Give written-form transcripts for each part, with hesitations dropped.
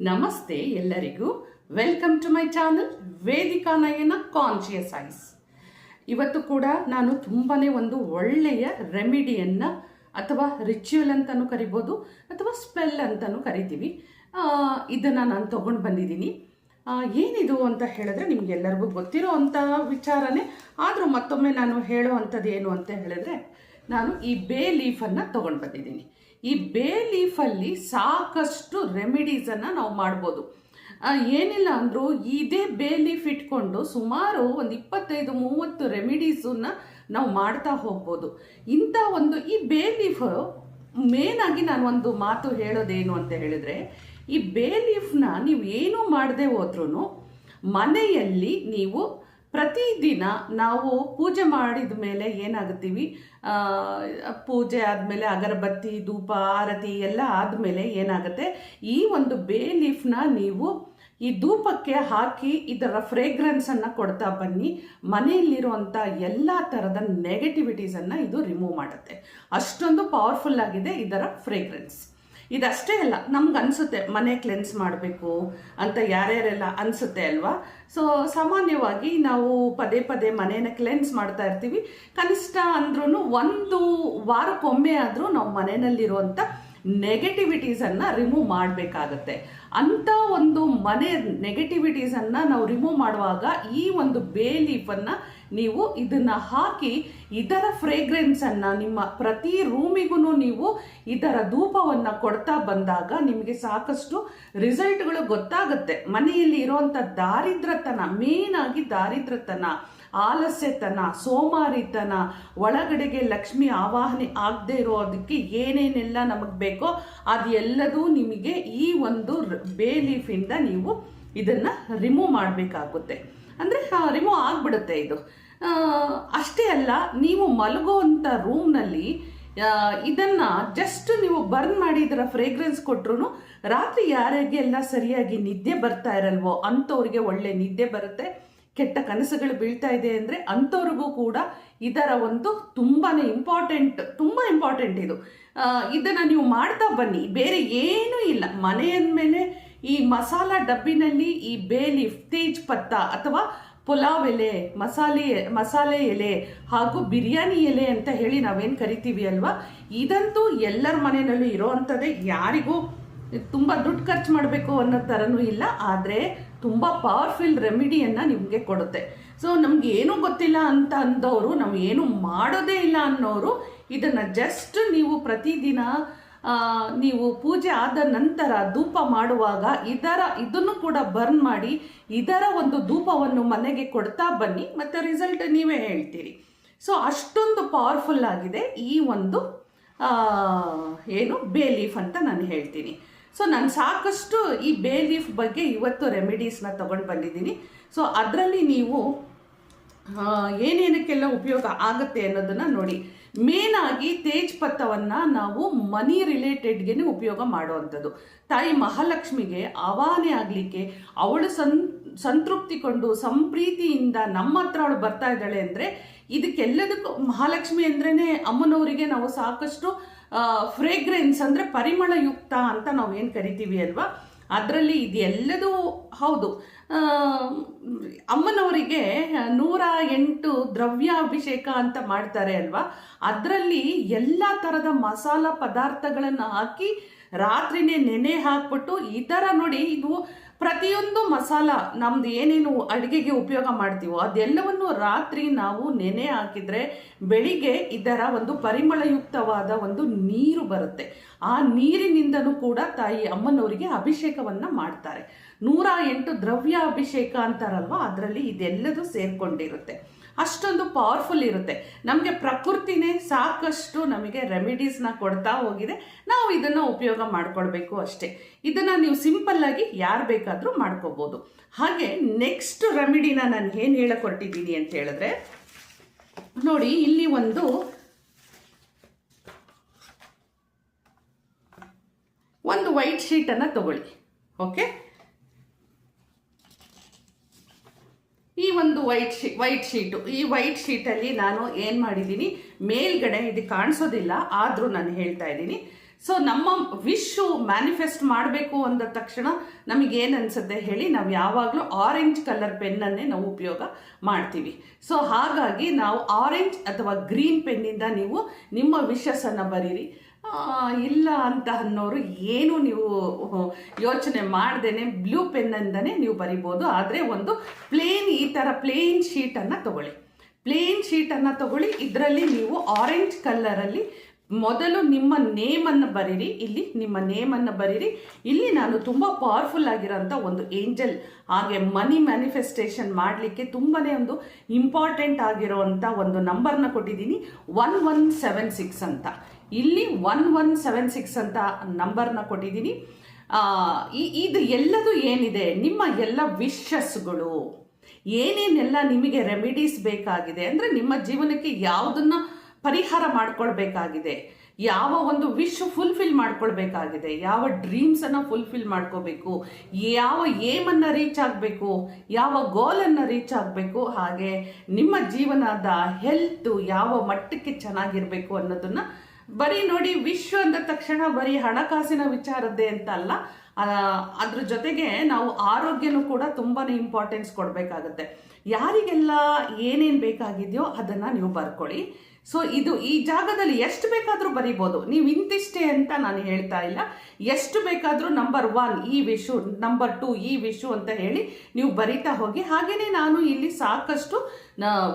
ನಮಸ್ತೆ ಎಲ್ಲರಿಗೂ. Welcome to my channel Vedika Nayana conscious eyes. ಇವತ್ತು ಕೂಡ ನಾನು ತುಂಬಾ ಒಂದು ಒಳ್ಳೆಯ ರೆಮಿಡಿಯನ್ನು ಅಥವಾ ರಿಚುವಲ್ ಅಂತಲೂ ಕರಿಬೋದು ಅಥವಾ ಸ್ಪೆಲ್ ಅಂತಲೂ ಕರಿತೀವಿ. ಇದನ್ನು ನಾನು ತೊಗೊಂಡು ಬಂದಿದ್ದೀನಿ. ಏನಿದು ಅಂತ ಹೇಳಿದ್ರೆ ನಿಮಗೆಲ್ಲರಿಗೂ ಗೊತ್ತಿರೋ ಅಂಥ ವಿಚಾರನೇ, ಆದರೂ ಮತ್ತೊಮ್ಮೆ ನಾನು ಹೇಳೋ ಅಂಥದ್ದು ಏನು ಅಂತ ಹೇಳಿದ್ರೆ, ನಾನು ಈ ಬೇ ಲೀಫನ್ನು ತೊಗೊಂಡು ಬಂದಿದ್ದೀನಿ. ಈ ಬೇ ಲೀಫಲ್ಲಿ ಸಾಕಷ್ಟು ರೆಮಿಡೀಸನ್ನು ನಾವು ಮಾಡ್ಬೋದು. ಏನಿಲ್ಲ ಅಂದರೂ ಇದೇ ಬೇ ಲೀಫ್ ಇಟ್ಕೊಂಡು ಸುಮಾರು ಒಂದು 25-30 ರೆಮಿಡೀಸನ್ನು ನಾವು ಮಾಡ್ತಾ ಹೋಗ್ಬೋದು. ಇಂಥ ಒಂದು ಈ ಬೇ ಲೀಫ್ ಮೇನಾಗಿ ನಾನು ಒಂದು ಮಾತು ಹೇಳೋದೇನು ಅಂತ ಹೇಳಿದರೆ, ಈ ಬೇ ಲೀಫ್ನ ನೀವು ಏನೂ ಮಾಡದೆ ಹೋದ್ರೂ ಮನೆಯಲ್ಲಿ ನೀವು ಪ್ರತಿದಿನ ನಾವು ಪೂಜೆ ಮಾಡಿದ ಮೇಲೆ ಏನಾಗುತ್ತೀವಿ, ಪೂಜೆ ಆದಮೇಲೆ ಅಗರಬತ್ತಿ ಧೂಪ ಆರತಿ ಎಲ್ಲ ಆದಮೇಲೆ ಏನಾಗುತ್ತೆ, ಈ ಒಂದು ಬೇ ಲೀಫ್ನ ನೀವು ಈ ಧೂಪಕ್ಕೆ ಹಾಕಿ ಇದರ ಫ್ರೇಗ್ರೆನ್ಸನ್ನು ಕೊಡ್ತಾ ಬನ್ನಿ. ಮನೆಯಲ್ಲಿರುವಂಥ ಎಲ್ಲ ಥರದ ನೆಗೆಟಿವಿಟೀಸನ್ನು ಇದು ರಿಮೂವ್ ಮಾಡುತ್ತೆ. ಅಷ್ಟೊಂದು ಪವರ್ಫುಲ್ ಆಗಿದೆ ಇದರ ಫ್ರೇಗ್ರೆನ್ಸ್. ಇದಷ್ಟೇ ಅಲ್ಲ, ನಮ್ಗೆ ಅನಿಸುತ್ತೆ ಮನೆ ಕ್ಲೆನ್ಸ್ ಮಾಡಬೇಕು ಅಂತ ಯಾರ್ಯಾರೆಲ್ಲ ಅನಿಸುತ್ತೆ ಅಲ್ವಾ. ಸೊ ಸಾಮಾನ್ಯವಾಗಿ ನಾವು ಪದೇ ಪದೇ ಮನೇನ ಕ್ಲೆನ್ಸ್ ಮಾಡ್ತಾ ಇರ್ತೀವಿ. ಕನಿಷ್ಠ ಅಂದ್ರೂ 1 ವಾರಕ್ಕೊಮ್ಮೆ ಆದರೂ ನಾವು ಮನೆಯಲ್ಲಿರುವಂಥ ನೆಗೆಟಿವಿಟೀಸನ್ನು ರಿಮೂವ್ ಮಾಡಬೇಕಾಗತ್ತೆ. ಅಂಥ ಒಂದು ಮನೆ ನೆಗೆಟಿವಿಟೀಸನ್ನು ನಾವು ರಿಮೂವ್ ಮಾಡುವಾಗ ಈ ಒಂದು ಬೇ ಲೀಫನ್ನು ನೀವು ಇದನ್ನು ಹಾಕಿ ಇದರ ಫ್ರೇಗ್ರೆನ್ಸನ್ನು ನಿಮ್ಮ ಪ್ರತಿ ರೂಮಿಗೂ ನೀವು ಇದರ ಧೂಪವನ್ನು ಕೊಡ್ತಾ ಬಂದಾಗ ನಿಮಗೆ ಸಾಕಷ್ಟು ರಿಸಲ್ಟ್ಗಳು ಗೊತ್ತಾಗುತ್ತೆ. ಮನೆಯಲ್ಲಿ ಇರುವಂಥ ದಾರಿದ್ರತನ, ಮೇನಾಗಿ ದಾರಿದ್ರತನ, ಆಲಸ್ಯತನ, ಸೋಮಾರಿತನ, ಒಳಗಡೆಗೆ ಲಕ್ಷ್ಮಿ ಆವಾಹನೆ ಆಗದೆ ಇರೋದಕ್ಕೆ ಏನೇನೆಲ್ಲ ನಮಗೆ ಬೇಕೋ ಅದೆಲ್ಲದೂ ನಿಮಗೆ ಈ ಒಂದು ಬೇ ಲೀಫಿಂದ ನೀವು ಇದನ್ನು ರಿಮೂವ್ ಮಾಡಬೇಕಾಗುತ್ತೆ. ಅಂದರೆ ರಿಮೂವ್ ಆಗಿಬಿಡುತ್ತೆ ಇದು. ಅಷ್ಟೇ ಅಲ್ಲ, ನೀವು ಮಲಗುವಂಥ ರೂಮ್ನಲ್ಲಿ ಇದನ್ನು ಜಸ್ಟ್ ನೀವು ಬರ್ನ್ ಮಾಡಿ ಇದರ ಫ್ರೇಗ್ರೆನ್ಸ್ ಕೊಟ್ಟರು ರಾತ್ರಿ ಯಾರಿಗೆಲ್ಲ ಸರಿಯಾಗಿ ನಿದ್ದೆ ಬರ್ತಾ ಇರಲ್ವೋ ಅಂಥವ್ರಿಗೆ ಒಳ್ಳೆ ನಿದ್ದೆ ಬರುತ್ತೆ. ಕೆಟ್ಟ ಕನಸುಗಳು ಬೀಳ್ತಾ ಇದೆ ಅಂದರೆ ಅಂಥವ್ರಿಗೂ ಕೂಡ ಇದರ ಒಂದು ತುಂಬಾ ಇಂಪಾರ್ಟೆಂಟ್ ಇದು. ಇದನ್ನು ನೀವು ಮಾಡ್ತಾ ಬನ್ನಿ. ಬೇರೆ ಏನೂ ಇಲ್ಲ. ಮನೆಯ ಮೇಲೆ ಈ ಮಸಾಲ ಡಬ್ಬಿನಲ್ಲಿ ಈ ಬೇ ಲೀಫ್, ತೇಜ್ ಪತ್ತ ಅಥವಾ ಪುಲಾವ್ ಎಲೆ, ಮಸಾಲೆ ಎಲೆ ಹಾಗೂ ಬಿರಿಯಾನಿ ಎಲೆ ಅಂತ ಹೇಳಿ ನಾವೇನು ಕರಿತೀವಿ ಅಲ್ವಾ, ಇದಂತೂ ಎಲ್ಲರ ಮನೆಯಲ್ಲೂ ಇರೋವಂಥದ್ದೇ. ಯಾರಿಗೂ ತುಂಬ ದುಡ್ಡು ಖರ್ಚು ಮಾಡಬೇಕು ಅನ್ನೋ ಥರನೂ ಇಲ್ಲ, ಆದರೆ ತುಂಬ ಪವರ್ಫುಲ್ ರೆಮಿಡಿಯನ್ನು ನಿಮಗೆ ಕೊಡುತ್ತೆ. ಸೊ ನಮ್ಗೆ ಏನೂ ಗೊತ್ತಿಲ್ಲ ಅಂತ ಅಂದವರು, ನಾವು ಏನೂ ಮಾಡೋದೇ ಇಲ್ಲ ಅನ್ನೋರು ಇದನ್ನು ಜಸ್ಟ್ ನೀವು ಪ್ರತಿದಿನ ನೀವು ಪೂಜೆ ಆದ ನಂತರ ಧೂಪ ಮಾಡುವಾಗ ಇದನ್ನು ಕೂಡ ಬರ್ನ್ ಮಾಡಿ ಇದರ ಒಂದು ಧೂಪವನ್ನು ಮನೆಗೆ ಕೊಡ್ತಾ ಬನ್ನಿ, ಮತ್ತು ರಿಸಲ್ಟ್ ನೀವೇ ಹೇಳ್ತೀರಿ. ಸೊ ಅಷ್ಟೊಂದು ಪವರ್ಫುಲ್ ಆಗಿದೆ ಈ ಒಂದು ಏನು ಬೇ ಲೀಫ್ ಅಂತ ನಾನು ಹೇಳ್ತೀನಿ. ಸೊ ನಾನು ಸಾಕಷ್ಟು ಈ ಬೇ ಲೀಫ್ ಬಗ್ಗೆ ಇವತ್ತು ರೆಮಿಡೀಸ್ನ ತೊಗೊಂಡು ಬಂದಿದ್ದೀನಿ. ಸೊ ಅದರಲ್ಲಿ ನೀವು ಏನೇನಕ್ಕೆಲ್ಲ ಉಪಯೋಗ ಆಗುತ್ತೆ ಅನ್ನೋದನ್ನು ನೋಡಿ. ಮೇನಾಗಿ ತೇಜ್ ಪತ್ತವನ್ನು ನಾವು ಮನಿ ರಿಲೇಟೆಡ್ಗೆ ಉಪಯೋಗ ಮಾಡುವಂಥದ್ದು. ತಾಯಿ ಮಹಾಲಕ್ಷ್ಮಿಗೆ ಆವಾಹನೆ ಆಗಲಿಕ್ಕೆ, ಅವಳು ಸಂತೃಪ್ತಿಕೊಂಡು ಸಂಪ್ರೀತಿಯಿಂದ ನಮ್ಮ ಹತ್ರ ಅವಳು ಬರ್ತಾ ಇದ್ದಾಳೆ ಅಂದರೆ ಇದಕ್ಕೆಲ್ಲದಕ್ಕೂ ಮಹಾಲಕ್ಷ್ಮಿ ಅಂದ್ರೇ ಅಮ್ಮನವರಿಗೆ ನಾವು ಸಾಕಷ್ಟು ಫ್ರೇಗ್ರೆನ್ಸ್ ಅಂದರೆ ಪರಿಮಳಯುಕ್ತ ಅಂತ ನಾವು ಏನು ಕರಿತೀವಿ ಅಲ್ವಾ, ಅದರಲ್ಲಿ ಇದೆಲ್ಲದೂ ಹೌದು. ಅಮ್ಮನವರಿಗೆ 108 ದ್ರವ್ಯಾಭಿಷೇಕ ಅಂತ ಮಾಡ್ತಾರೆ ಅಲ್ವಾ, ಅದರಲ್ಲಿ ಎಲ್ಲ ಥರದ ಮಸಾಲ ಪದಾರ್ಥಗಳನ್ನು ಹಾಕಿ ರಾತ್ರಿನೇ ನೆನೆ ಹಾಕ್ಬಿಟ್ಟು ಈ ಥರ ನೋಡಿ, ಇದು ಪ್ರತಿಯೊಂದು ಮಸಾಲ ನಮ್ದು ಏನೇನು ಅಡುಗೆಗೆ ಉಪಯೋಗ ಮಾಡ್ತೀವೋ ಅದೆಲ್ಲವನ್ನು ರಾತ್ರಿ ನಾವು ನೆನೆ ಹಾಕಿದರೆ ಬೆಳಿಗ್ಗೆ ಇದರ ಒಂದು ಪರಿಮಳಯುಕ್ತವಾದ ಒಂದು ನೀರು ಬರುತ್ತೆ. ಆ ನೀರಿನಿಂದನೂ ಕೂಡ ತಾಯಿ ಅಮ್ಮನವರಿಗೆ ಅಭಿಷೇಕವನ್ನು ಮಾಡ್ತಾರೆ. 108 ದ್ರವ್ಯಾಭಿಷೇಕ ಅಂತಾರಲ್ವ, ಅದರಲ್ಲಿ ಇದೆಲ್ಲದೂ ಸೇರ್ಕೊಂಡಿರುತ್ತೆ. ಅಷ್ಟೊಂದು ಪವರ್ಫುಲ್ ಇರುತ್ತೆ. ನಮಗೆ ಪ್ರಕೃತಿನೇ ಸಾಕಷ್ಟು ನಮಗೆ ರೆಮಿಡೀಸ್ನ ಕೊಡ್ತಾ ಹೋಗಿದೆ. ನಾವು ಇದನ್ನು ಉಪಯೋಗ ಮಾಡ್ಕೊಳ್ಬೇಕು ಅಷ್ಟೇ. ಇದನ್ನು ನೀವು ಸಿಂಪಲ್ಲಾಗಿ ಯಾರು ಬೇಕಾದರೂ ಮಾಡ್ಕೋಬೋದು. ಹಾಗೆ ನೆಕ್ಸ್ಟ್ ರೆಮಿಡಿನ ನಾನು ಏನು ಹೇಳಕೊಟ್ಟಿದ್ದೀನಿ ಅಂತ ಹೇಳಿದ್ರೆ, ನೋಡಿ ಇಲ್ಲಿ ಒಂದು ವೈಟ್ ಶೀಟನ್ನು ತಗೊಳ್ಳಿ. ಓಕೆ, ಈ ಒಂದು ವೈಟ್ ಶೀಟಲ್ಲಿ ನಾನು ಏನು ಮಾಡಿದ್ದೀನಿ, ಮೇಲ್ಗಡೆ ಇದು ಕಾಣಿಸೋದಿಲ್ಲ ಆದರೂ ನಾನು ಹೇಳ್ತಾ ಇದ್ದೀನಿ. ಸೊ ನಮ್ಮ ವಿಶ್ಶು ಮ್ಯಾನಿಫೆಸ್ಟ್ ಮಾಡಬೇಕು ಅಂದ ತಕ್ಷಣ ನಮಗೇನು ಅನಿಸುತ್ತೆ ಹೇಳಿ, ನಾವು ಯಾವಾಗಲೂ ಆರೆಂಜ್ ಕಲರ್ ಪೆನ್ನನ್ನೇ ನಾವು ಉಪಯೋಗ ಮಾಡ್ತೀವಿ. ಸೊ ಹಾಗಾಗಿ ನಾವು ಆರೆಂಜ್ ಅಥವಾ ಗ್ರೀನ್ ಪೆನ್ನಿಂದ ನೀವು ನಿಮ್ಮ ವಿಶಸ್ಸನ್ನು ಬರೀರಿ. ಇಲ್ಲ ಅಂತ ಅನ್ನೋರು ಏನು ನೀವು ಯೋಚನೆ ಮಾಡ್ದೇನೆ ಬ್ಲೂ ಪೆನ್ನಿಂದನೇ ನೀವು ಬರಿಬೋದು. ಆದರೆ ಒಂದು ಈ ಥರ ಪ್ಲೇನ್ ಶೀಟನ್ನು ತಗೊಳ್ಳಿ. ಪ್ಲೇನ್ ಶೀಟನ್ನು ತಗೊಳ್ಳಿ. ಇದರಲ್ಲಿ ನೀವು ಆರೆಂಜ್ ಕಲರಲ್ಲಿ ಮೊದಲು ನಿಮ್ಮ ನೇಮನ್ನು ಬರೀರಿ. ಇಲ್ಲಿ ನಿಮ್ಮ ನೇಮನ್ನು ಬರೀರಿ. ಇಲ್ಲಿ ನಾನು ತುಂಬ ಪವರ್ಫುಲ್ ಆಗಿರೋಂಥ ಒಂದು ಏಂಜಲ್, ಹಾಗೆ ಮನಿ ಮ್ಯಾನಿಫೆಸ್ಟೇಷನ್ ಮಾಡಲಿಕ್ಕೆ ತುಂಬಾ ಒಂದು ಇಂಪಾರ್ಟೆಂಟ್ ಆಗಿರೋವಂಥ ಒಂದು ನಂಬರ್ನ ಕೊಟ್ಟಿದ್ದೀನಿ, 1176 ಅಂತ. ಇಲ್ಲಿ 1176 ಅಂತ ನಂಬರ್ನ ಕೊಟ್ಟಿದ್ದೀನಿ. ಇದು ಎಲ್ಲದು ಏನಿದೆ, ನಿಮ್ಮ ಎಲ್ಲ ವಿಶಸ್ಗಳು ಏನೇನೆಲ್ಲ ನಿಮಗೆ ರೆಮಿಡೀಸ್ ಬೇಕಾಗಿದೆ, ಅಂದರೆ ನಿಮ್ಮ ಜೀವನಕ್ಕೆ ಯಾವುದನ್ನು ಪರಿಹಾರ ಮಾಡ್ಕೊಳ್ಬೇಕಾಗಿದೆ, ಯಾವ ಒಂದು ವಿಶ್ ಫುಲ್ಫಿಲ್ ಮಾಡ್ಕೊಳ್ಬೇಕಾಗಿದೆ, ಯಾವ ಡ್ರೀಮ್ಸನ್ನು ಫುಲ್ಫಿಲ್ ಮಾಡ್ಕೋಬೇಕು, ಯಾವ ಏಮನ್ನು ರೀಚ್ ಆಗಬೇಕು, ಯಾವ ಗೋಲನ್ನು ರೀಚ್ ಆಗಬೇಕು, ಹಾಗೆ ನಿಮ್ಮ ಜೀವನದ ಹೆಲ್ತು ಯಾವ ಮಟ್ಟಕ್ಕೆ ಚೆನ್ನಾಗಿರಬೇಕು ಅನ್ನೋದನ್ನು ಬರೀ ನೋಡಿ. ವಿಶ್ವ ಅಂದ ತಕ್ಷಣ ಬರೀ ಹಣಕಾಸಿನ ವಿಚಾರದ್ದೇ ಅಂತ ಅಲ್ಲ, ಅದ್ರ ಜೊತೆಗೆ ನಾವು ಆರೋಗ್ಯನೂ ಕೂಡ ತುಂಬಾ ಇಂಪಾರ್ಟೆನ್ಸ್ ಕೊಡಬೇಕಾಗತ್ತೆ. ಯಾರಿಗೆಲ್ಲ ಏನೇನು ಬೇಕಾಗಿದೆಯೋ ಅದನ್ನು ನೀವು ಬರ್ಕೊಳ್ಳಿ. ಸೊ ಈ ಜಾಗದಲ್ಲಿ ಎಷ್ಟು ಬೇಕಾದರೂ ಬರಿಬೋದು, ನೀವು ಇಂತಿಷ್ಟೇ ಅಂತ ನಾನು ಹೇಳ್ತಾ ಇಲ್ಲ. ಎಷ್ಟು ಬೇಕಾದರೂ ನಂಬರ್ 1 ಈ ವಿಶು, ನಂಬರ್ 2 ಈ ವಿಶು ಅಂತ ಹೇಳಿ ನೀವು ಬರಿತಾ ಹೋಗಿ. ಹಾಗೆಯೇ ನಾನು ಇಲ್ಲಿ ಸಾಕಷ್ಟು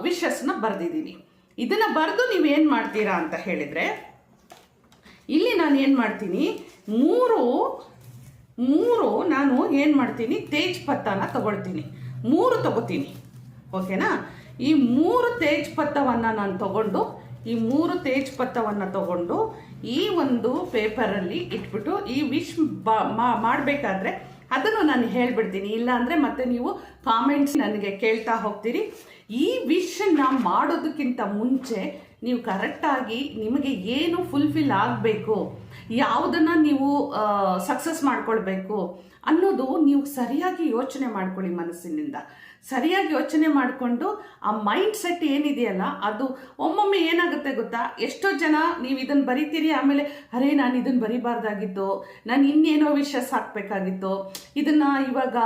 ವಿಶಸ್ನ ಬರೆದಿದ್ದೀನಿ. ಇದನ್ನು ಬರೆದು ನೀವೇನು ಮಾಡ್ತೀರಾ ಅಂತ ಹೇಳಿದರೆ, ಇಲ್ಲಿ ನಾನು ಏನು ಮಾಡ್ತೀನಿ, ಮೂರು ನಾನು ಏನು ಮಾಡ್ತೀನಿ, ತೇಜ್ ಪತ್ತನ ತಗೊಳ್ತೀನಿ. 3 ತಗೋತೀನಿ, ಓಕೆನಾ. ಈ 3 ತೇಜ್ ಪತ್ತವನ್ನು ನಾನು ತಗೊಂಡು, ಈ 3 ತೇಜ್ ಪತ್ತವನ್ನು ತಗೊಂಡು ಈ ಒಂದು ಪೇಪರಲ್ಲಿ ಇಟ್ಬಿಟ್ಟು ಈ ವಿಶ್ ಮಾಡಬೇಕಾದ್ರೆ ಅದನ್ನು ನಾನು ಹೇಳ್ಬಿಡ್ತೀನಿ. ಇಲ್ಲ ಅಂದರೆ ಮತ್ತೆ ನೀವು ಕಾಮೆಂಟ್ಸ್ ನನಗೆ ಕೇಳ್ತಾ ಹೋಗ್ತೀರಿ. ಈ ವಿಶನ್ನು ಮಾಡೋದಕ್ಕಿಂತ ಮುಂಚೆ ನೀವು ಕರೆಕ್ಟಾಗಿ ನಿಮಗೆ ಏನು ಫುಲ್ಫಿಲ್ ಆಗಬೇಕು, ಯಾವುದನ್ನು ನೀವು ಸಕ್ಸಸ್ ಮಾಡ್ಕೊಳ್ಬೇಕು ಅನ್ನೋದು ನೀವು ಸರಿಯಾಗಿ ಯೋಚನೆ ಮಾಡ್ಕೊಳ್ಳಿ. ಮನಸ್ಸಿನಿಂದ ಸರಿಯಾಗಿ ಯೋಚನೆ ಮಾಡಿಕೊಂಡು ಆ ಮೈಂಡ್ ಸೆಟ್ ಏನಿದೆಯಲ್ಲ, ಅದು ಒಮ್ಮೊಮ್ಮೆ ಏನಾಗುತ್ತೆ ಗೊತ್ತಾ, ಎಷ್ಟೋ ಜನ ನೀವು ಇದನ್ನು ಬರಿತೀರಿ, ಆಮೇಲೆ ಅರೇ ನಾನು ಇದನ್ನು ಬರಿಬಾರ್ದಾಗಿತ್ತು, ನಾನು ಇನ್ನೇನೋ ವಿಶಸ್ ಹಾಕಬೇಕಾಗಿತ್ತು, ಇದನ್ನು ಇವಾಗ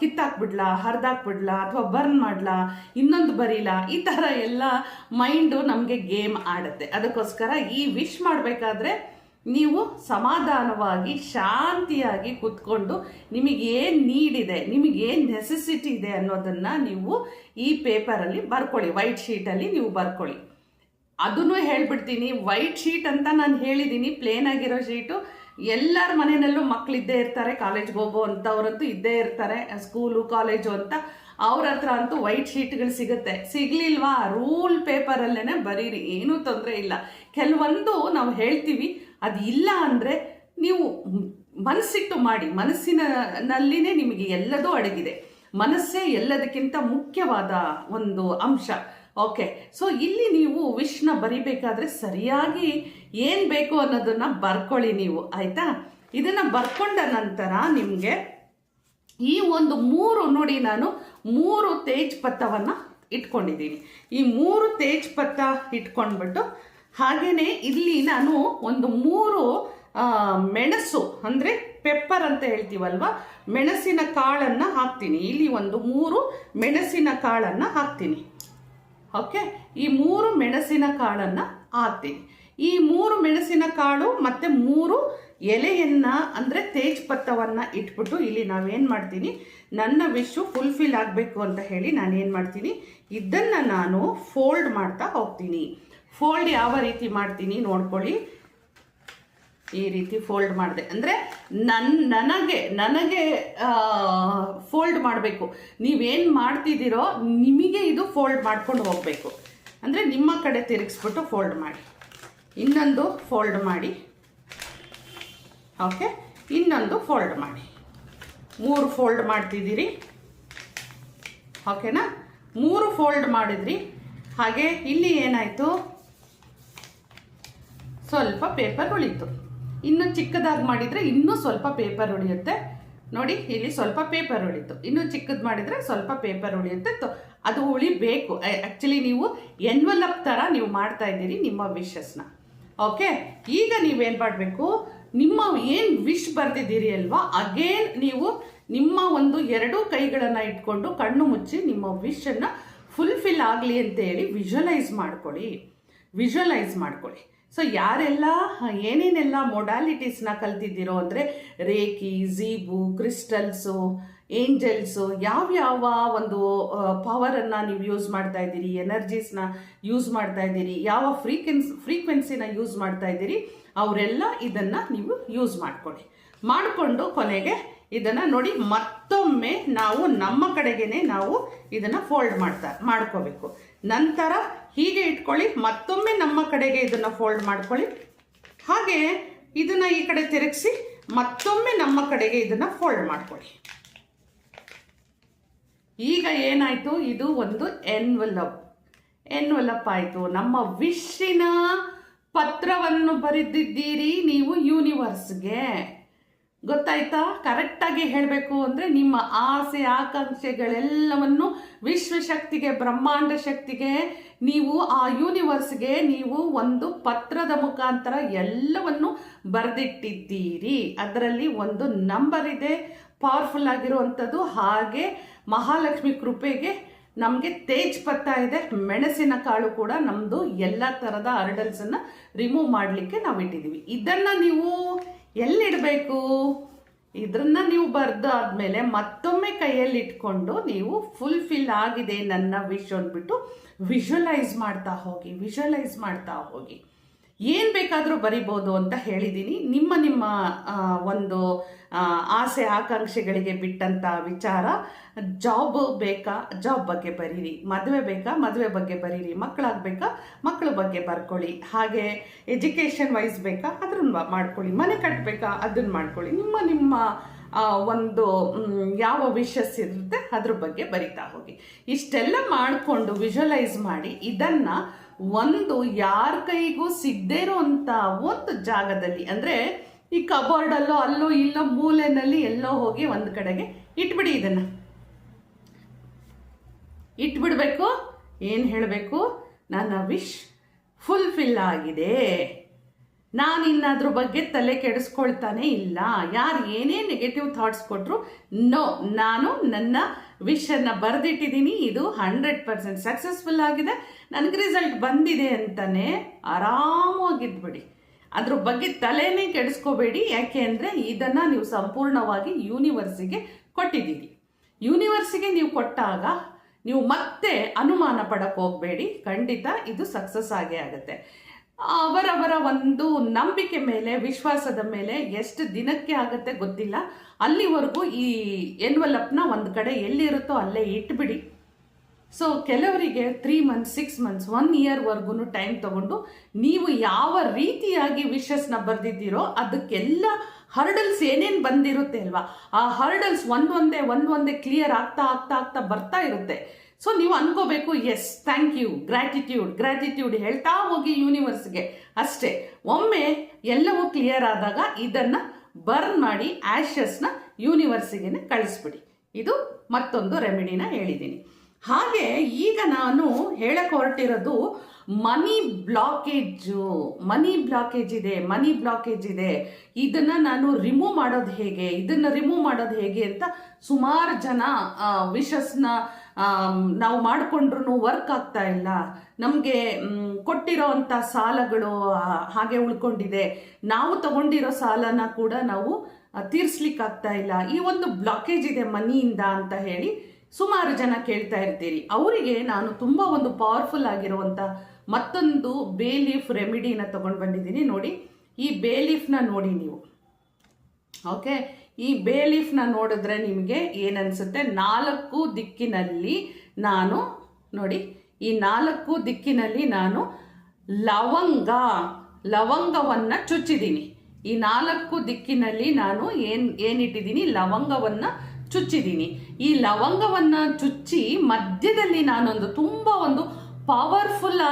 ಕಿತ್ತಾಕ್ಬಿಡ್ಲಾ, ಹರಿದಾಕ್ಬಿಡ್ಲಾ, ಅಥವಾ ಬರ್ನ್ ಮಾಡ್ಲಾ, ಇನ್ನೊಂದು ಬರೀಲಾ, ಈ ಥರ ಎಲ್ಲ ಮೈಂಡು ನಮಗೆ ಗೇಮ್ ಆಡುತ್ತೆ. ಅದಕ್ಕೋಸ್ಕರ ಈ ವಿಶ್ ಮಾಡಬೇಕಾದ್ರೆ ನೀವು ಸಮಾಧಾನವಾಗಿ ಶಾಂತಿಯಾಗಿ ಕೂತ್ಕೊಂಡು ನಿಮಗೇನು ನೀಡಿದೆ, ನಿಮಗೇನು ನೆಸೆಸಿಟಿ ಇದೆ ಅನ್ನೋದನ್ನು ನೀವು ಈ ಪೇಪರಲ್ಲಿ ಬರ್ಕೊಳ್ಳಿ. ವೈಟ್ ಶೀಟಲ್ಲಿ ನೀವು ಬರ್ಕೊಳ್ಳಿ. ಅದನ್ನು ಹೇಳ್ಬಿಡ್ತೀನಿ, ವೈಟ್ ಶೀಟ್ ಅಂತ ನಾನು ಹೇಳಿದ್ದೀನಿ. ಪ್ಲೇನ್ ಆಗಿರೋ ಶೀಟು ಎಲ್ಲರ ಮನೆಯಲ್ಲೂ ಮಕ್ಕಳಿದ್ದೇ ಇರ್ತಾರೆ, ಕಾಲೇಜ್ಗೆ ಹೋಗೋ ಅಂಥವ್ರಂತೂ ಇದ್ದೇ ಇರ್ತಾರೆ, ಸ್ಕೂಲು ಕಾಲೇಜು ಅಂತ ಅವ್ರ ಹತ್ರ ಅಂತೂ ವೈಟ್ ಶೀಟ್ಗಳು ಸಿಗುತ್ತೆ. ಸಿಗ್ಲಿಲ್ವಾ, ರೂಲ್ ಪೇಪರಲ್ಲೇ ಬರೀರಿ, ಏನೂ ತೊಂದರೆ ಇಲ್ಲ. ಕೆಲವೊಂದು ನಾವು ಹೇಳ್ತೀವಿ, ಅದು ಇಲ್ಲ ಅಂದರೆ ನೀವು ಮನಸ್ಸಿಟ್ಟು ಮಾಡಿ. ಮನಸ್ಸಿನಲ್ಲಿನೇ ನಿಮಗೆ ಎಲ್ಲದೂ ಅಡಗಿದೆ. ಮನಸ್ಸೇ ಎಲ್ಲದಕ್ಕಿಂತ ಮುಖ್ಯವಾದ ಒಂದು ಅಂಶ. ಓಕೆ, ಸೊ ಇಲ್ಲಿ ನೀವು ವಿಶ್ನ ಬರಿಬೇಕಾದ್ರೆ ಸರಿಯಾಗಿ ಏನು ಬೇಕು ಅನ್ನೋದನ್ನು ಬರ್ಕೊಳ್ಳಿ ನೀವು, ಆಯಿತಾ. ಇದನ್ನು ಬರ್ಕೊಂಡ ನಂತರ ನಿಮಗೆ ಈ ಒಂದು 3 ನೋಡಿ, ನಾನು 3 ತೇಜ್ ಪತ್ತವನ್ನು ಇಟ್ಕೊಂಡಿದ್ದೀನಿ. ಈ 3 ತೇಜ್ ಪತ್ತ ಇಟ್ಕೊಂಡ್ಬಿಟ್ಟು ಹಾಗೆಯೇ ಇಲ್ಲಿ ನಾನು ಒಂದು 3 ಮೆಣಸು, ಅಂದರೆ ಪೆಪ್ಪರ್ ಅಂತ ಹೇಳ್ತೀವಲ್ವ, ಮೆಣಸಿನ ಕಾಳನ್ನು ಹಾಕ್ತೀನಿ. ಇಲ್ಲಿ ಒಂದು 3 ಮೆಣಸಿನ ಕಾಳನ್ನು ಹಾಕ್ತೀನಿ. ಓಕೆ, ಈ 3 ಮೆಣಸಿನ ಕಾಳನ್ನು ಹಾಕ್ತೀನಿ. ಈ 3 ಮೆಣಸಿನ ಕಾಳು ಮತ್ತು 3 ಎಲೆಯನ್ನು, ಅಂದರೆ ತೇಜ್ ಪತ್ತವನ್ನು ಇಟ್ಬಿಟ್ಟು ಇಲ್ಲಿ ನಾವೇನು ಮಾಡ್ತೀನಿ, ನನ್ನ ವಿಶು ಫುಲ್ಫಿಲ್ ಆಗಬೇಕು ಅಂತ ಹೇಳಿ ನಾನೇನು ಮಾಡ್ತೀನಿ, ಇದನ್ನು ನಾನು ಫೋಲ್ಡ್ ಮಾಡ್ತಾ ಹೋಗ್ತೀನಿ. ಫೋಲ್ಡ್ ಯಾವ ರೀತಿ ಮಾಡ್ತೀನಿ ನೋಡ್ಕೊಳ್ಳಿ. ಈ ರೀತಿ ಫೋಲ್ಡ್ ಮಾಡಿದೆ ಅಂದರೆ ನನಗೆ ಫೋಲ್ಡ್ ಮಾಡಬೇಕು. ನೀವೇನು ಮಾಡ್ತಿದ್ದೀರೋ ನಿಮಗೆ ಇದು ಫೋಲ್ಡ್ ಮಾಡ್ಕೊಂಡು ಹೋಗಬೇಕು. ಅಂದರೆ ನಿಮ್ಮ ಕಡೆ ತಿರುಗಿಸ್ಬಿಟ್ಟು ಫೋಲ್ಡ್ ಮಾಡಿ, ಇನ್ನೊಂದು ಫೋಲ್ಡ್ ಮಾಡಿ, ಓಕೆ, ಇನ್ನೊಂದು ಫೋಲ್ಡ್ ಮಾಡಿ. 3 ಫೋಲ್ಡ್ ಮಾಡ್ತಿದ್ದೀರಿ, ಓಕೆನಾ. 3 ಫೋಲ್ಡ್ ಮಾಡಿದ್ರಿ. ಹಾಗೆ ಇಲ್ಲಿ ಏನಾಯಿತು, ಸ್ವಲ್ಪ ಪೇಪರ್ ಉಳಿತು. ಇನ್ನು ಚಿಕ್ಕದಾಗಿ ಮಾಡಿದರೆ ಇನ್ನೂ ಸ್ವಲ್ಪ ಪೇಪರ್ ಉಳಿಯುತ್ತೆ. ನೋಡಿ, ಇಲ್ಲಿ ಸ್ವಲ್ಪ ಪೇಪರ್ ಉಳಿತು. ಇನ್ನೂ ಚಿಕ್ಕದು ಮಾಡಿದರೆ ಸ್ವಲ್ಪ ಪೇಪರ್ ಉಳಿಯುತ್ತೆ. ಅದು ಉಳಿಬೇಕು. ಆ್ಯಕ್ಚುಲಿ ನೀವು ಎನ್ವಲಪ್ ಥರ ನೀವು ಮಾಡ್ತಾ ಇದ್ದೀರಿ ನಿಮ್ಮ ವಿಶಸ್ನ. ಓಕೆ, ಈಗ ನೀವೇನು ಮಾಡಬೇಕು, ನಿಮ್ಮ ಏನು ವಿಶ್ ಬರ್ದಿದ್ದೀರಿ ಅಲ್ವಾ, ಅಗೇನ್ ನೀವು ನಿಮ್ಮ ಒಂದು 2 ಕೈಗಳನ್ನು ಇಟ್ಕೊಂಡು ಕಣ್ಣು ಮುಚ್ಚಿ ನಿಮ್ಮ ವಿಶನ್ನು ಫುಲ್ಫಿಲ್ ಆಗಲಿ ಅಂತ ಹೇಳಿ ವಿಜುವಲೈಸ್ ಮಾಡ್ಕೊಳ್ಳಿ. ಸೊ ಯಾರೆಲ್ಲ ಏನೇನೆಲ್ಲ ಮೊಡಾಲಿಟೀಸ್ನ ಕಲ್ತಿದ್ದೀರೋ ಅಂದರೆ ರೇಕಿ, ಝೀಬು, ಕ್ರಿಸ್ಟಲ್ಸು, ಏಂಜಲ್ಸು, ಯಾವ್ಯಾವ ಒಂದು ಪವರನ್ನು ನೀವು ಯೂಸ್ ಮಾಡ್ತಾ ಇದ್ದೀರಿ, ಎನರ್ಜೀಸ್ನ ಯೂಸ್ ಮಾಡ್ತಾ ಇದ್ದೀರಿ, ಯಾವ ಫ್ರೀಕ್ವೆನ್ಸಿನ ಯೂಸ್ ಮಾಡ್ತಾ ಇದ್ದೀರಿ, ಅವರೆಲ್ಲ ಇದನ್ನು ನೀವು ಯೂಸ್ ಮಾಡಿಕೊಂಡು ಕೊನೆಗೆ ಇದನ್ನು ನೋಡಿ ಮತ್ತೊಮ್ಮೆ ನಾವು ನಮ್ಮ ಕಡೆಗೇನೆ ನಾವು ಇದನ್ನು ಫೋಲ್ಡ್ ಮಾಡ್ಕೋಬೇಕು. ನಂತರ ಹೀಗೆ ಇಟ್ಕೊಳ್ಳಿ, ಮತ್ತೊಮ್ಮೆ ನಮ್ಮ ಕಡೆಗೆ ಇದನ್ನು ಫೋಲ್ಡ್ ಮಾಡ್ಕೊಳ್ಳಿ, ಹಾಗೆ ಇದನ್ನು ಈ ಕಡೆ ತಿರುಗಿಸಿ ಮತ್ತೊಮ್ಮೆ ನಮ್ಮ ಕಡೆಗೆ ಇದನ್ನು ಫೋಲ್ಡ್ ಮಾಡ್ಕೊಳ್ಳಿ. ಈಗ ಏನಾಯಿತು, ಇದು ಒಂದು ಎನ್ವಲಪ್ ಆಯಿತು. ನಮ್ಮ ವಿಶ್ವಿನ ಪತ್ರವನ್ನು ಬರೆದಿದ್ದೀರಿ ನೀವು ಯೂನಿವರ್ಸ್ಗೆ. ಗೊತ್ತಾಯ್ತಾ? ಕರೆಕ್ಟಾಗಿ ಹೇಳಬೇಕು ಅಂದರೆ ನಿಮ್ಮ ಆಸೆ ಆಕಾಂಕ್ಷೆಗಳೆಲ್ಲವನ್ನು ವಿಶ್ವಶಕ್ತಿಗೆ, ಬ್ರಹ್ಮಾಂಡ ಶಕ್ತಿಗೆ, ನೀವು ಆ ಯೂನಿವರ್ಸ್ಗೆ ನೀವು ಒಂದು ಪತ್ರದ ಮುಖಾಂತರ ಎಲ್ಲವನ್ನು ಬರೆದಿಟ್ಟಿದ್ದೀರಿ. ಅದರಲ್ಲಿ ಒಂದು ನಂಬರ್ ಇದೆ, ಪವರ್ಫುಲ್ ಆಗಿರುವಂಥದ್ದು. ಹಾಗೆ ಮಹಾಲಕ್ಷ್ಮಿ ಕೃಪೆಗೆ ನಮಗೆ ತೇಜ್ ಪತ್ತ ಇದೆ, ಮೆಣಸಿನ ಕಾಳು ಕೂಡ ನಮ್ಮದು ಎಲ್ಲ ಥರದ ಹರ್ಡಲ್ಸನ್ನು ರಿಮೂವ್ ಮಾಡಲಿಕ್ಕೆ ನಾವು ಇಟ್ಟಿದ್ದೀವಿ. ಇದನ್ನು ನೀವು ಎಲ್ಲಿಡಬೇಕು, ಇದನ್ನು ನೀವು ಬರೆದು ಆದಮೇಲೆ ಮತ್ತೊಮ್ಮೆ ಕೈಯಲ್ಲಿ ಇಟ್ಕೊಂಡು ನೀವು ಫುಲ್ಫಿಲ್ ಆಗಿದೆ ನನ್ನ ವಿಶ್ ಅಂದ್ಬಿಟ್ಟು ವಿಜುವಲೈಸ್ ಮಾಡ್ತಾ ಹೋಗಿ. ಏನು ಬೇಕಾದರೂ ಬರಿಬೋದು ಅಂತ ಹೇಳಿದ್ದೀನಿ. ನಿಮ್ಮ ಒಂದು ಆಸೆ ಆಕಾಂಕ್ಷೆಗಳಿಗೆ ಬಿಟ್ಟಂಥ ವಿಚಾರ. ಜಾಬ್ ಬೇಕಾ, ಜಾಬ್ ಬಗ್ಗೆ ಬರೀರಿ. ಮದುವೆ ಬೇಕಾ, ಮದುವೆ ಬಗ್ಗೆ ಬರೀರಿ. ಮಕ್ಕಳಾಗಬೇಕಾ, ಮಕ್ಕಳ ಬಗ್ಗೆ ಬರ್ಕೊಳ್ಳಿ. ಹಾಗೆ ಎಜುಕೇಷನ್ ವೈಸ್ ಬೇಕಾ, ಅದನ್ನು ಮಾಡ್ಕೊಳ್ಳಿ. ಮನೆ ಕಟ್ಟಬೇಕಾ, ಅದನ್ನು ಮಾಡ್ಕೊಳ್ಳಿ. ನಿಮ್ಮ ಒಂದು ಯಾವ ವಿಷಸ್ ಇರುತ್ತೆ ಅದ್ರ ಬಗ್ಗೆ ಬರಿತಾ ಹೋಗಿ. ಇಷ್ಟೆಲ್ಲ ಮಾಡಿಕೊಂಡು ವಿಜುವಲೈಸ್ ಮಾಡಿ ಇದನ್ನು ಒಂದು ಯಾರ ಕೈಗೂ ಸಿಗದೇ ಇರೋಂಥ ಒಂದು ಜಾಗದಲ್ಲಿ, ಅಂದರೆ ಈ ಕಬೋರ್ಡಲ್ಲೋ ಅಲ್ಲೋ ಇಲ್ಲೋ ಮೂಲೆಯಲ್ಲಿ ಎಲ್ಲೋ ಹೋಗಿ ಒಂದು ಕಡೆಗೆ ಇಟ್ಬಿಡಿ. ಇದನ್ನು ಇಟ್ಬಿಡ್ಬೇಕು. ಏನು ಹೇಳಬೇಕು, ನನ್ನ ವಿಶ್ ಫುಲ್ಫಿಲ್ ಆಗಿದೆ, ನಾನಿನ್ನದ್ರ ಬಗ್ಗೆ ತಲೆ ಕೆಡಿಸ್ಕೊಳ್ತಾನೆ ಇಲ್ಲ. ಯಾರು ಏನೇ ನೆಗೆಟಿವ್ ಥಾಟ್ಸ್ ಕೊಟ್ಟರು, ನಾನು ನನ್ನ ವಿಷನ್ನು ಬರೆದಿಟ್ಟಿದ್ದೀನಿ, ಇದು 100% ಸಕ್ಸಸ್ಫುಲ್ ಆಗಿದೆ, ನನಗೆ ರಿಸಲ್ಟ್ ಬಂದಿದೆ ಅಂತಲೇ ಆರಾಮಾಗಿದ್ಬಿಡಿ. ಅದ್ರ ಬಗ್ಗೆ ತಲೆನೇ ಕೆಡಿಸ್ಕೋಬೇಡಿ. ಯಾಕೆ ಅಂದರೆ ಇದನ್ನು ನೀವು ಸಂಪೂರ್ಣವಾಗಿ ಯೂನಿವರ್ಸಿಗೆ ಕೊಟ್ಟಿದ್ದೀರಿ. ಯೂನಿವರ್ಸಿಗೆ ನೀವು ಕೊಟ್ಟಾಗ ನೀವು ಮತ್ತೆ ಅನುಮಾನ ಪಡಕ್ಕೆ ಹೋಗಬೇಡಿ. ಖಂಡಿತ ಇದು ಸಕ್ಸಸ್ ಆಗೇ ಆಗುತ್ತೆ. ಅವರವರ ಒಂದು ನಂಬಿಕೆ ಮೇಲೆ, ವಿಶ್ವಾಸದ ಮೇಲೆ ಎಷ್ಟು ದಿನಕ್ಕೆ ಆಗುತ್ತೆ ಗೊತ್ತಿಲ್ಲ. ಅಲ್ಲಿವರೆಗೂ ಈ ಎನ್ವಲಪ್ನ ಒಂದು ಕಡೆ ಎಲ್ಲಿರುತ್ತೋ ಅಲ್ಲೇ ಇಟ್ಬಿಡಿ. ಸೊ ಕೆಲವರಿಗೆ 3 months, 6 months, 1 yearವರೆಗೂ ಟೈಮ್ ತಗೊಂಡು ನೀವು ಯಾವ ರೀತಿಯಾಗಿ ವಿಶಸ್ನ ಬರೆದಿದ್ದೀರೋ ಅದಕ್ಕೆಲ್ಲ ಹರ್ಡಲ್ಸ್ ಏನೇನು ಬಂದಿರುತ್ತೆ ಅಲ್ವಾ, ಆ ಹರ್ಡಲ್ಸ್ ಒಂದೊಂದೇ ಕ್ಲಿಯರ್ ಆಗ್ತಾ ಬರ್ತಾ ಇರುತ್ತೆ. ಸೊ ನೀವು ಅನ್ಕೋಬೇಕು, ಎಸ್, ಥ್ಯಾಂಕ್ ಯು, ಗ್ರ್ಯಾಟಿಟ್ಯೂಡ್ ಹೇಳ್ತಾ ಹೋಗಿ ಯೂನಿವರ್ಸ್ಗೆ. ಅಷ್ಟೇ. ಒಮ್ಮೆ ಎಲ್ಲವೂ ಕ್ಲಿಯರ್ ಆದಾಗ ಇದನ್ನು ಬರ್ನ್ ಮಾಡಿ ಆ್ಯಶಸ್ನ ಯೂನಿವರ್ಸಿಗೆ ಕಳಿಸ್ಬಿಡಿ. ಇದು ಮತ್ತೊಂದು ರೆಮಿಡಿನ ಹೇಳಿದ್ದೀನಿ. ಹಾಗೆ ಈಗ ನಾನು ಹೇಳಕ್ಕೆ ಹೊರಟಿರೋದು ಮನಿ ಬ್ಲಾಕೇಜ್ ಇದೆ. ಇದನ್ನು ನಾನು ರಿಮೂವ್ ಮಾಡೋದು ಹೇಗೆ ಅಂತ ಸುಮಾರು ಜನ ವಿಶಸ್ನ ನಾವು ಮಾಡಿಕೊಂಡ್ರೂ ವರ್ಕ್ ಆಗ್ತಾ ಇಲ್ಲ, ನಮಗೆ ಕೊಟ್ಟಿರೋ ಅಂಥ ಸಾಲಗಳು ಹಾಗೆ ಉಳ್ಕೊಂಡಿದೆ, ನಾವು ತಗೊಂಡಿರೋ ಸಾಲನ ಕೂಡ ನಾವು ತೀರಿಸ್ಲಿಕ್ಕಾಗ್ತಾ ಇಲ್ಲ, ಈ ಒಂದು ಬ್ಲಾಕೇಜ್ ಇದೆ ಮನಿಯಿಂದ ಅಂತ ಹೇಳಿ ಸುಮಾರು ಜನ ಕೇಳ್ತಾ ಇರ್ತೀರಿ. ಅವರಿಗೆ ನಾನು ತುಂಬ ಒಂದು ಪವರ್ಫುಲ್ ಆಗಿರುವಂಥ ಮತ್ತೊಂದು ಬೇ ಲೀಫ್ ರೆಮಿಡಿನ ತೊಗೊಂಡು ಬಂದಿದ್ದೀನಿ. ನೋಡಿ, ಈ ಬೇ ಲೀಫ್ನ ನೋಡಿ ನೀವು. ಓಕೆ, ಈ ಬೇ ಲೀಫ್ನ ನೋಡಿದ್ರೆ ನಿಮಗೆ ಏನನ್ಸುತ್ತೆ, 4 ದಿಕ್ಕಿನಲ್ಲಿ ನಾನು ನೋಡಿ, ಈ 4 ದಿಕ್ಕಿನಲ್ಲಿ ನಾನು ಲವಂಗವನ್ನು ಚುಚ್ಚಿದ್ದೀನಿ. ಈ 4 ದಿಕ್ಕಿನಲ್ಲಿ ನಾನು ಏನಿಟ್ಟಿದ್ದೀನಿ, ಲವಂಗವನ್ನು ಚುಚ್ಚಿದ್ದೀನಿ. ಈ ಲವಂಗವನ್ನು ಚುಚ್ಚಿ ಮಧ್ಯದಲ್ಲಿ ನಾನೊಂದು ತುಂಬ ಒಂದು ಪವರ್ಫುಲ್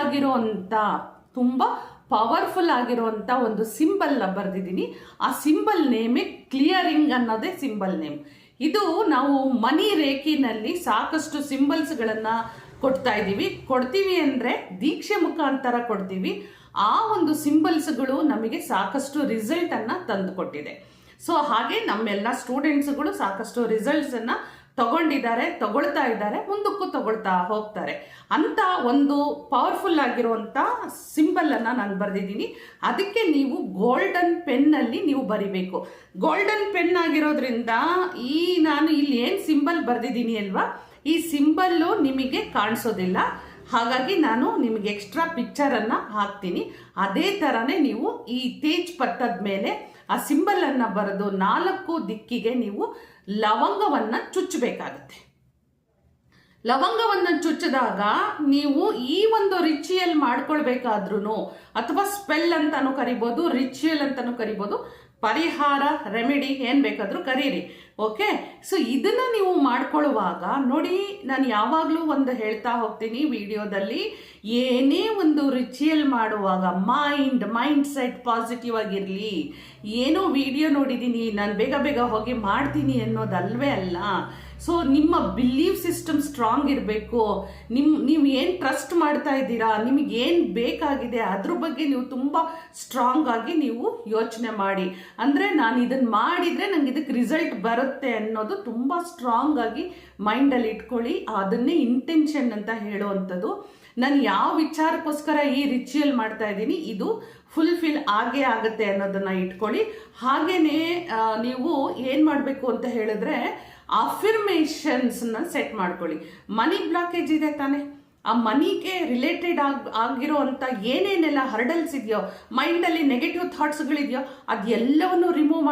ಆಗಿರುವಂಥ ಒಂದು ಸಿಂಬಲ್ನ ಬರೆದಿದ್ದೀನಿ. ಆ ಸಿಂಬಲ್ ನೇಮೇ ಕ್ಲಿಯರಿಂಗ್ ಅನ್ನೋದೇ ಸಿಂಬಲ್ ನೇಮ್. ಇದು ನಾವು ಮನಿ ರೇಖಿನಲ್ಲಿ ಸಾಕಷ್ಟು ಸಿಂಬಲ್ಸ್ಗಳನ್ನು ಕೊಡ್ತೀವಿ ಅಂದರೆ ದೀಕ್ಷೆ ಮುಖಾಂತರ ಕೊಡ್ತೀವಿ. ಆ ಒಂದು ಸಿಂಬಲ್ಸ್ಗಳು ನಮಗೆ ಸಾಕಷ್ಟು ರಿಸಲ್ಟನ್ನು ತಂದುಕೊಟ್ಟಿದೆ. ಸೊ ಹಾಗೆ ನಮ್ಮೆಲ್ಲ ಸ್ಟೂಡೆಂಟ್ಸ್ಗಳು ಸಾಕಷ್ಟು ರಿಸಲ್ಟ್ಸನ್ನು ತಗೊಳ್ತಾ ಇದ್ದಾರೆ, ಮುಂದಕ್ಕೂ ತಗೊಳ್ತಾ ಹೋಗ್ತಾರೆ. ಅಂತ ಒಂದು ಪವರ್ಫುಲ್ ಆಗಿರುವಂಥ ಸಿಂಬಲನ್ನು ನಾನು ಬರೆದಿದ್ದೀನಿ. ಅದಕ್ಕೆ ನೀವು ಗೋಲ್ಡನ್ ಪೆನ್ನಲ್ಲಿ ನೀವು ಬರಿಬೇಕು. ಗೋಲ್ಡನ್ ಪೆನ್ ಆಗಿರೋದ್ರಿಂದ ನಾನು ಇಲ್ಲಿ ಏನು ಸಿಂಬಲ್ ಬರೆದಿದ್ದೀನಿ ಅಲ್ವಾ, ಈ ಸಿಂಬಲ್ಲು ನಿಮಗೆ ಕಾಣಿಸೋದಿಲ್ಲ. ಹಾಗಾಗಿ ನಾನು ನಿಮಗೆ ಎಕ್ಸ್ಟ್ರಾ ಪಿಕ್ಚರನ್ನು ಹಾಕ್ತೀನಿ. ಅದೇ ಥರನೇ ನೀವು ಈ ತೇಜ್ ಪತ್ತದ ಮೇಲೆ ಆ ಸಿಂಬಲನ್ನು ಬರೆದು 4 ದಿಕ್ಕಿಗೆ ನೀವು ಲವಂಗವನ್ನು ಚುಚ್ಚಬೇಕಾಗತ್ತೆ. ಲವಂಗವನ್ನು ಚುಚ್ಚಿದಾಗ ನೀವು ಈ ಒಂದು ರಿಚುಯಲ್ ಮಾಡ್ಕೊಳ್ಬೇಕಾದ್ರೂ, ಅಥವಾ ಸ್ಪೆಲ್ ಅಂತಾನು ಕರಿಬೋದು, ರಿಚುಯಲ್ ಅಂತಾನು ಕರಿಬೋದು, ಪರಿಹಾರ ರೆಮಿಡಿ ಏನು ಬೇಕಾದರೂ ಕರೀರಿ. ಓಕೆ, ಸೊ ಇದನ್ನು ನೀವು ಮಾಡ್ಕೊಳ್ಳುವಾಗ ನೋಡಿ, ನಾನು ಯಾವಾಗಲೂ ಒಂದು ಹೇಳ್ತಾ ಹೋಗ್ತೀನಿ ವಿಡಿಯೋದಲ್ಲಿ, ಏನೇ ಒಂದು ರಿಚುಯಲ್ ಮಾಡುವಾಗ ಮೈಂಡ್ ಸೆಟ್ ಪಾಸಿಟಿವ್ ಆಗಿರಲಿ. ಏನೋ ವಿಡಿಯೋ ನೋಡಿದ್ದೀನಿ ನಾನು ಬೇಗ ಹೋಗಿ ಮಾಡ್ತೀನಿ ಅನ್ನೋದಲ್ವೇ ಅಲ್ಲ. ಸೊ ನಿಮ್ಮ ಬಿಲೀವ್ ಸಿಸ್ಟಮ್ ಸ್ಟ್ರಾಂಗ್ ಇರಬೇಕು. ನೀವು ಏನು ಟ್ರಸ್ಟ್ ಮಾಡ್ತಾ ಇದ್ದೀರಾ, ನಿಮಗೆ ಏನು ಬೇಕಾಗಿದೆ ಅದ್ರ ಬಗ್ಗೆ ನೀವು ತುಂಬ ಸ್ಟ್ರಾಂಗ್ ಆಗಿ ನೀವು ಯೋಚನೆ ಮಾಡಿ. ಅಂದರೆ ನಾನು ಇದನ್ನು ಮಾಡಿದರೆ ನಂಗೆ ಇದಕ್ಕೆ ರಿಸಲ್ಟ್ ಬರುತ್ತೆ ಅನ್ನೋದು ತುಂಬ ಸ್ಟ್ರಾಂಗ್ ಆಗಿ ಮೈಂಡಲ್ಲಿ ಇಟ್ಕೊಳ್ಳಿ. ಅದನ್ನೇ ಇಂಟೆನ್ಷನ್ ಅಂತ ಹೇಳುವಂಥದ್ದು. ನಾನು ಯಾವ ವಿಚಾರಕ್ಕೋಸ್ಕರ ಈ ರಿಚುಯಲ್ ಮಾಡ್ತಾ ಇದ್ದೀನಿ, ಇದು ಫುಲ್ಫಿಲ್ ಆಗೇ ಆಗುತ್ತೆ ಅನ್ನೋದನ್ನು ಇಟ್ಕೊಳ್ಳಿ. ಹಾಗೆಯೇ ನೀವು ಏನು ಮಾಡಬೇಕು ಅಂತ ಹೇಳಿದ್ರೆ, ಅಫಿರ್ಮೇಷನ್ಸ್ನ ಸೆಟ್ ಮಾಡ್ಕೊಳ್ಳಿ. ಮನಿ ಬ್ಲಾಕೇಜ್ ಇದೆ ತಾನೆ, ಆ ಮನಿಗೆ ರಿಲೇಟೆಡ್ ಆಗಿರೋವಂಥ ಏನೇನೆಲ್ಲ ಹರ್ಡಲ್ಸ್ ಇದೆಯೋ, ಮೈಂಡಲ್ಲಿ ನೆಗೆಟಿವ್ ಥಾಟ್ಸ್ಗಳಿದೆಯೋ, ಅದೆಲ್ಲವನ್ನು ರಿಮೂವ್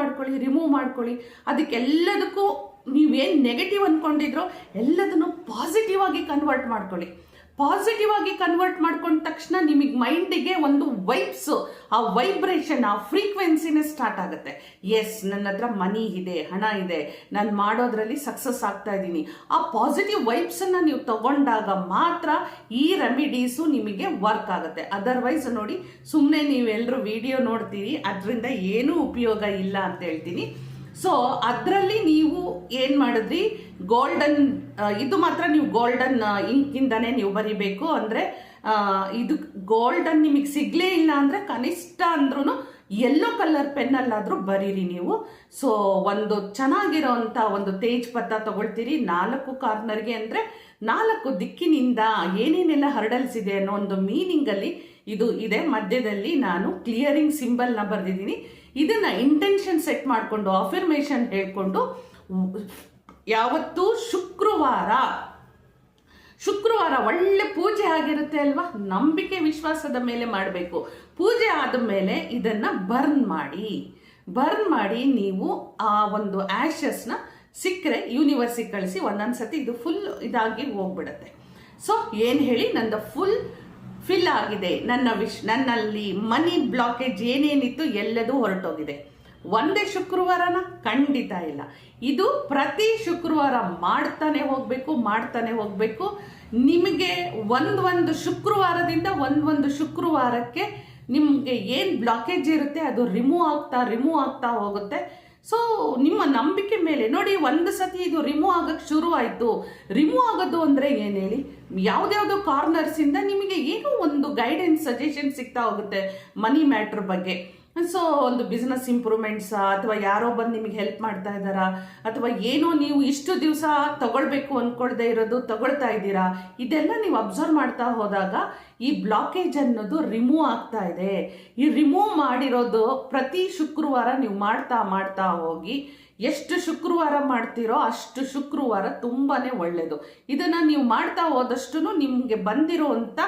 ಮಾಡ್ಕೊಳ್ಳಿ. ಅದಕ್ಕೆಲ್ಲದಕ್ಕೂ ನೀವೇನು ನೆಗೆಟಿವ್ ಅಂದ್ಕೊಂಡಿದ್ರೋ ಎಲ್ಲದನ್ನು ಪಾಸಿಟಿವ್ ಆಗಿ ಕನ್ವರ್ಟ್ ಮಾಡ್ಕೊಳ್ಳಿ. ಪಾಸಿಟಿವ್ ಆಗಿ ಕನ್ವರ್ಟ್ ಮಾಡ್ಕೊಂಡ ತಕ್ಷಣ ನಿಮಗೆ ಮೈಂಡಿಗೆ ಒಂದು ವೈಬ್ಸ್, ಆ ವೈಬ್ರೇಷನ್, ಆ ಫ್ರೀಕ್ವೆನ್ಸಿನೇ ಸ್ಟಾರ್ಟ್ ಆಗುತ್ತೆ. ಎಸ್, ನನ್ನ ಹತ್ರ ಮನಿ ಇದೆ, ಹಣ ಇದೆ, ನಾನು ಮಾಡೋದ್ರಲ್ಲಿ ಸಕ್ಸಸ್ ಆಗ್ತಾ ಇದ್ದೀನಿ. ಆ ಪಾಸಿಟಿವ್ ವೈಬ್ಸನ್ನು ನೀವು ತಗೊಂಡಾಗ ಮಾತ್ರ ಈ ರೆಮಿಡೀಸು ನಿಮಗೆ ವರ್ಕ್ ಆಗುತ್ತೆ. ಅದರ್ವೈಸ್ ನೋಡಿ, ಸುಮ್ಮನೆ ನೀವೆಲ್ಲರೂ ವಿಡಿಯೋ ನೋಡ್ತೀರಿ, ಅದರಿಂದ ಏನೂ ಉಪಯೋಗ ಇಲ್ಲ ಅಂತ ಹೇಳ್ತೀನಿ. ಸೊ ಅದರಲ್ಲಿ ನೀವು ಏನು ಮಾಡಿದ್ರಿ, ಗೋಲ್ಡನ್ ಇದು ಮಾತ್ರ ನೀವು ಗೋಲ್ಡನ್ ಇಂಕಿಂದನೇ ನೀವು ಬರಿಬೇಕು. ಅಂದರೆ ಇದು ಗೋಲ್ಡನ್ ನಿಮಗೆ ಸಿಗಲೇ ಇಲ್ಲ ಅಂದರೆ ಕನಿಷ್ಠ ಅಂದ್ರೂ ಯೆಲ್ಲೋ ಕಲರ್ ಪೆನ್ನಲ್ಲಾದರೂ ಬರೀರಿ ನೀವು. ಸೊ ಒಂದು ಚೆನ್ನಾಗಿರೋವಂಥ ಒಂದು ತೇಜ್ ಪತ್ತ ತಗೊಳ್ತೀರಿ, 4 ಕಾರ್ನರ್ಗೆ, ಅಂದರೆ 4 ದಿಕ್ಕಿನಿಂದ ಏನೇನೆಲ್ಲ ಹರ್ಡಲ್ಸ್ ಇದೆ ಅನ್ನೋ ಒಂದು ಮೀನಿಂಗಲ್ಲಿ ಇದು ಇದೆ. ಮಧ್ಯದಲ್ಲಿ ನಾನು ಕ್ಲಿಯರಿಂಗ್ ಸಿಂಬಲ್ನ ಬರೆದಿದ್ದೀನಿ. ಇದನ್ನ ಇಂಟೆನ್ಷನ್ ಸೆಟ್ ಮಾಡಿಕೊಂಡು ಅಫರ್ಮೇಷನ್ ಹೇಳ್ಕೊಂಡು, ಯಾವತ್ತೂ ಶುಕ್ರವಾರ ಒಳ್ಳೆ ಪೂಜೆ ಆಗಿರುತ್ತೆ ಅಲ್ವಾ, ನಂಬಿಕೆ ವಿಶ್ವಾಸದ ಮೇಲೆ ಮಾಡಬೇಕು. ಪೂಜೆ ಆದ ಮೇಲೆ ಇದನ್ನ ಬರ್ನ್ ಮಾಡಿ ನೀವು ಆ ಒಂದು ಆ್ಯಶಸ್ನ ಸಿಕ್ಕರೆ ಯೂನಿವರ್ಸಿಗೆ ಕಳಿಸಿ. ಒಂದೊಂದ್ಸತಿ ಇದು ಫುಲ್ ಇದಾಗಿ ಹೋಗ್ಬಿಡುತ್ತೆ. ಸೊ ಏನು ಹೇಳಿ, ನಂದು ಫಿಲ್ ಆಗಿದೆ, ನನ್ನಲ್ಲಿ ಮನಿ ಬ್ಲಾಕೇಜ್ ಏನೇನಿತ್ತು ಎಲ್ಲದೂ ಹೊರಟೋಗಿದೆ. ಒಂದೇ ಶುಕ್ರವಾರನ? ಖಂಡಿತ ಇಲ್ಲ. ಇದು ಪ್ರತಿ ಶುಕ್ರವಾರ ಮಾಡ್ತಾನೆ ಹೋಗಬೇಕು. ನಿಮಗೆ ಒಂದು ಶುಕ್ರವಾರದಿಂದ ಒಂದು ಶುಕ್ರವಾರಕ್ಕೆ ನಿಮಗೆ ಏನು ಬ್ಲಾಕೇಜ್ ಇರುತ್ತೆ ಅದು ರಿಮೂವ್ ಆಗ್ತಾ ಹೋಗುತ್ತೆ. ಸೊ ನಿಮ್ಮ ನಂಬಿಕೆ ಮೇಲೆ ನೋಡಿ, ಒಂದು ಸತಿ ಇದು ರಿಮೂವ್ ಆಗಕ್ಕೆ ಶುರು ಆಯಿತು. ರಿಮೂವ್ ಆಗೋದು ಅಂದರೆ ಏನು ಹೇಳಿ, ಯಾವುದ್ಯಾವುದೋ ಕಾರ್ನರ್ಸಿಂದ ನಿಮಗೆ ಏನೋ ಒಂದು ಗೈಡೆನ್ಸ್, ಸಜೆಷನ್ ಸಿಗ್ತಾ ಹೋಗುತ್ತೆ ಮನಿ ಮ್ಯಾಟ್ರ್ ಬಗ್ಗೆ. ಸೊ ಒಂದು ಬಿಸ್ನೆಸ್ ಇಂಪ್ರೂವ್ಮೆಂಟ್ಸ, ಅಥವಾ ಯಾರೋ ಬಂದು ನಿಮಗೆ ಹೆಲ್ಪ್ ಮಾಡ್ತಾ ಇದ್ದಾರಾ, ಅಥವಾ ಏನೋ ನೀವು ಇಷ್ಟು ದಿವಸ ತಗೊಳ್ಬೇಕು ಅಂದ್ಕೊಳ್ದೇ ಇರೋದು ತಗೊಳ್ತಾ ಇದ್ದೀರಾ, ಇದೆಲ್ಲ ನೀವು ಅಬ್ಸರ್ವ್ ಮಾಡ್ತಾ ಹೋದಾಗ ಈ ಬ್ಲಾಕೇಜ್ ಅನ್ನೋದು ರಿಮೂವ್ ಆಗ್ತಾ ಇದೆ. ಈ ರಿಮೂವ್ ಮಾಡಿರೋದು ಪ್ರತಿ ಶುಕ್ರವಾರ ನೀವು ಮಾಡ್ತಾ ಹೋಗಿ. ಎಷ್ಟು ಶುಕ್ರವಾರ ಮಾಡ್ತೀರೋ ಅಷ್ಟು ಶುಕ್ರವಾರ ತುಂಬಾ ಒಳ್ಳೆಯದು. ಇದನ್ನು ನೀವು ಮಾಡ್ತಾ ಹೋದಷ್ಟು ನಿಮಗೆ ಬಂದಿರೋವಂಥ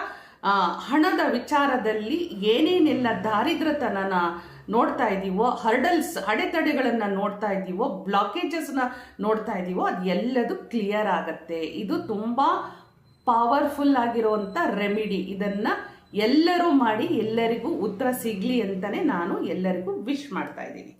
ಹಣದ ವಿಚಾರದಲ್ಲಿ ಏನೇನೆಲ್ಲ ದಾರಿದ್ರ್ಯತನ ನೋಡ್ತಾ ಇದ್ದೀವೋ, ಹರ್ಡಲ್ಸ್, ಅಡೆತಡೆಗಳನ್ನು ನೋಡ್ತಾ ಇದ್ದೀವೋ, ಬ್ಲಾಕೇಜಸ್ನ ನೋಡ್ತಾ ಇದ್ದೀವೋ, ಅದು ಎಲ್ಲದು ಕ್ಲಿಯರ್ ಆಗುತ್ತೆ. ಇದು ತುಂಬ ಪವರ್ಫುಲ್ ಆಗಿರುವಂಥ ರೆಮಿಡಿ. ಇದನ್ನು ಎಲ್ಲರೂ ಮಾಡಿ ಎಲ್ಲರಿಗೂ ಉತ್ತರ ಸಿಗಲಿ ಅಂತಲೇ ನಾನು ಎಲ್ಲರಿಗೂ ವಿಶ್ ಮಾಡ್ತಾ ಇದ್ದೀನಿ.